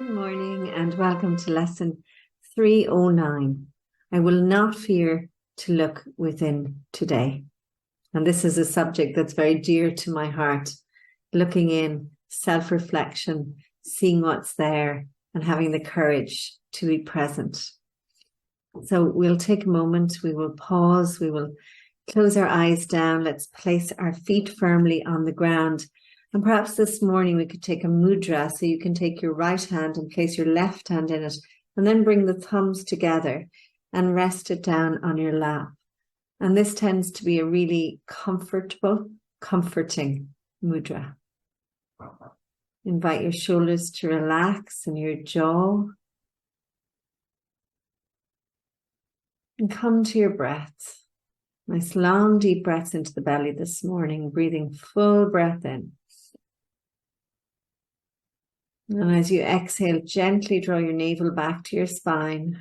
Good morning and welcome to lesson 309. I will not fear to look within today. And this is a subject that's very dear to my heart. Looking in, self-reflection, seeing what's there and having the courage to be present. So we'll take a moment, we will pause, we will close our eyes down. Let's place our feet firmly on the ground. And perhaps this morning we could take a mudra, so you can take your right hand and place your left hand in it, and then bring the thumbs together and rest it down on your lap. And this tends to be a really comforting mudra. Invite your shoulders to relax and your jaw. And come to your breath. Nice long deep breaths into the belly this morning, breathing full breath in. And as you exhale, gently draw your navel back to your spine.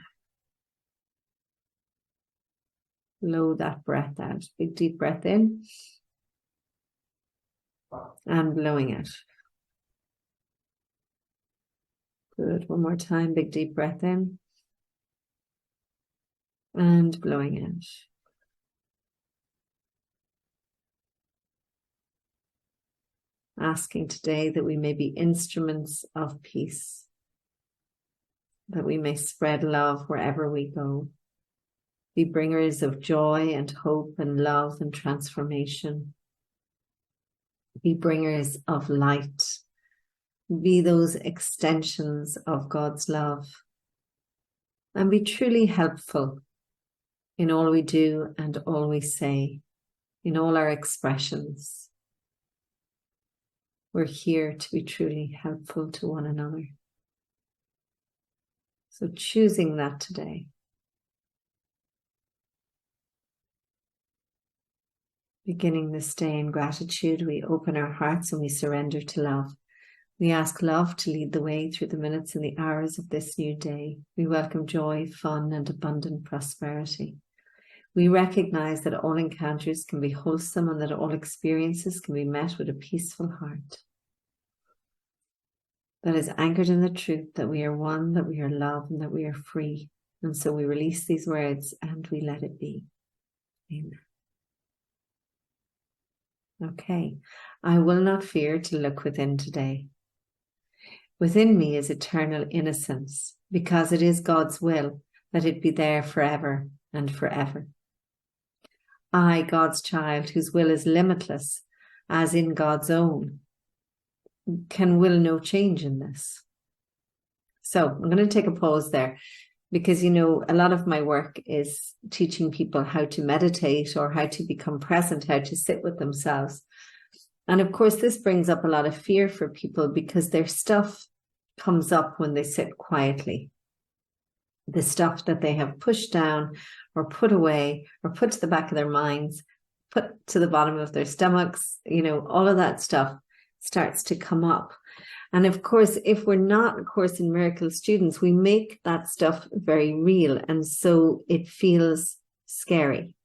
Blow that breath out. Big deep breath in. And blowing out. Good. One more time. Big deep breath in. And blowing out. Asking today that we may be instruments of peace, that we may spread love wherever we go, be bringers of joy and hope and love and transformation, be bringers of light, be those extensions of God's love, and be truly helpful in all we do and all we say, in all our expressions. We're here to be truly helpful to one another. So choosing that today. Beginning this day in gratitude, we open our hearts and we surrender to love. We ask love to lead the way through the minutes and the hours of this new day. We welcome joy, fun, and abundant prosperity. We recognize that all encounters can be wholesome and that all experiences can be met with a peaceful heart that is anchored in the truth that we are one, that we are love, and that we are free. And so we release these words and we let it be. Amen. Okay. I will not fear to look within today. Within me is eternal innocence, because it is God's will that it be there forever and forever. I, God's child, whose will is limitless, as in God's own, can will no change in this. So I'm going to take a pause there because, a lot of my work is teaching people how to meditate or how to become present, how to sit with themselves. And of course, this brings up a lot of fear for people because their stuff comes up when they sit quietly. The stuff that they have pushed down or put away or put to the back of their minds, put to the bottom of their stomachs, all of that stuff starts to come up. And of course, if we're not A Course in Miracles students, we make that stuff very real. And so it feels scary.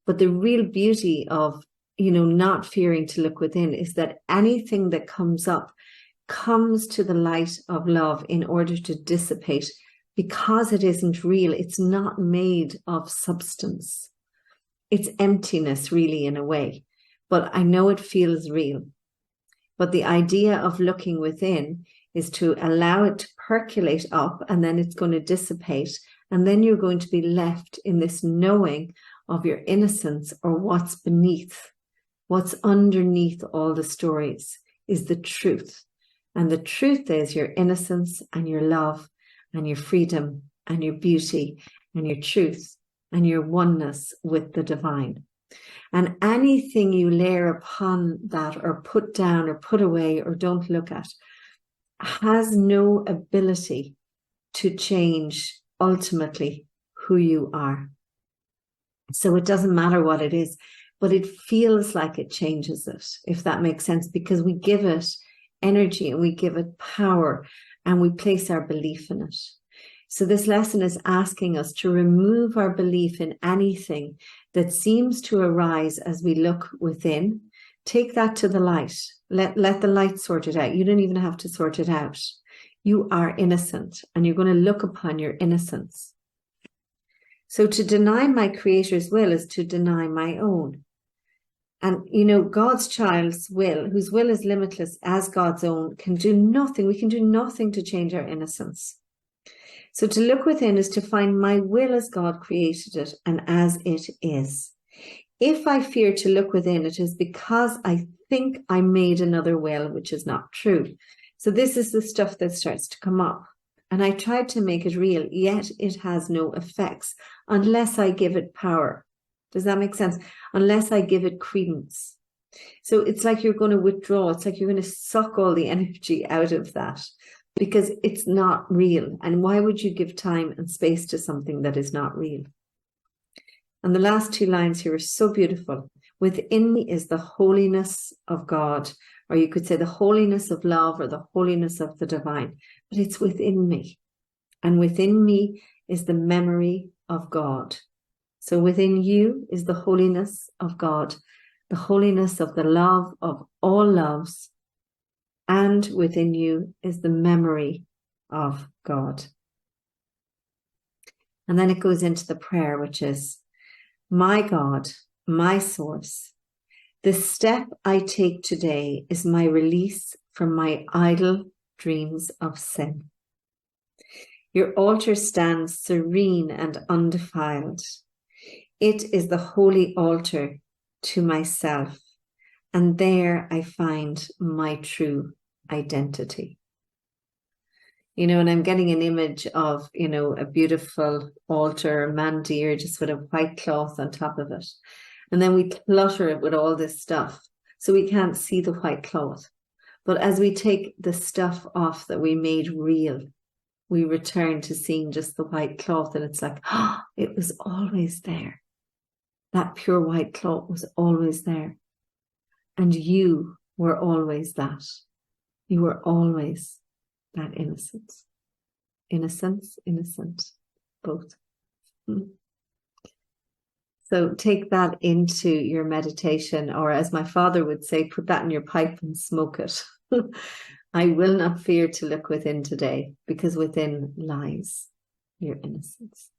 But the real beauty of, not fearing to look within is that anything that comes up comes to the light of love in order to dissipate, because it isn't real. It's not made of substance. It's emptiness, really, in a way. But I know it feels real. But the idea of looking within is to allow it to percolate up, and then it's going to dissipate. And then you're going to be left in this knowing of your innocence, or what's beneath, what's underneath all the stories is the truth. And the truth is your innocence and your love and your freedom and your beauty and your truth and your oneness with the divine. And anything you layer upon that or put down or put away or don't look at has no ability to change ultimately who you are. So it doesn't matter what it is, but it feels like it changes it, if that makes sense, because we give it energy and we give it power and we place our belief in it. So this lesson is asking us to remove our belief in anything that seems to arise as we look within. Take that to the light. Let the light sort it out. You don't even have to sort it out. You are innocent, and you're going to look upon your innocence. So to deny my Creator's will is to deny my own. And, God's child's will, whose will is limitless as God's own, can do nothing. We can do nothing to change our innocence. So to look within is to find my will as God created it and as it is. If I fear to look within, it is because I think I made another will, which is not true. So this is the stuff that starts to come up. And I tried to make it real, yet it has no effects unless I give it power. Does that make sense? Unless I give it credence. So it's like you're going to withdraw. It's like you're going to suck all the energy out of that because it's not real. And why would you give time and space to something that is not real? And the last two lines here are so beautiful. Within me is the holiness of God, or you could say the holiness of love or the holiness of the divine, but it's within me. And within me is the memory of God. So within you is the holiness of God, the holiness of the love of all loves, and within you is the memory of God. And then it goes into the prayer, which is, my God, my source, the step I take today is my release from my idle dreams of sin. Your altar stands serene and undefiled. It is the holy altar to myself, and there I find my true identity. And I'm getting an image of, a beautiful altar, mandir, just with a white cloth on top of it. And then we clutter it with all this stuff, so we can't see the white cloth. But as we take the stuff off that we made real, we return to seeing just the white cloth, and it's like, it was always there. That pure white cloth was always there. And you were always that. You were always that innocence. Innocence, innocent, both. So take that into your meditation, or as my father would say, put that in your pipe and smoke it. I will not fear to look within today, because within lies your innocence.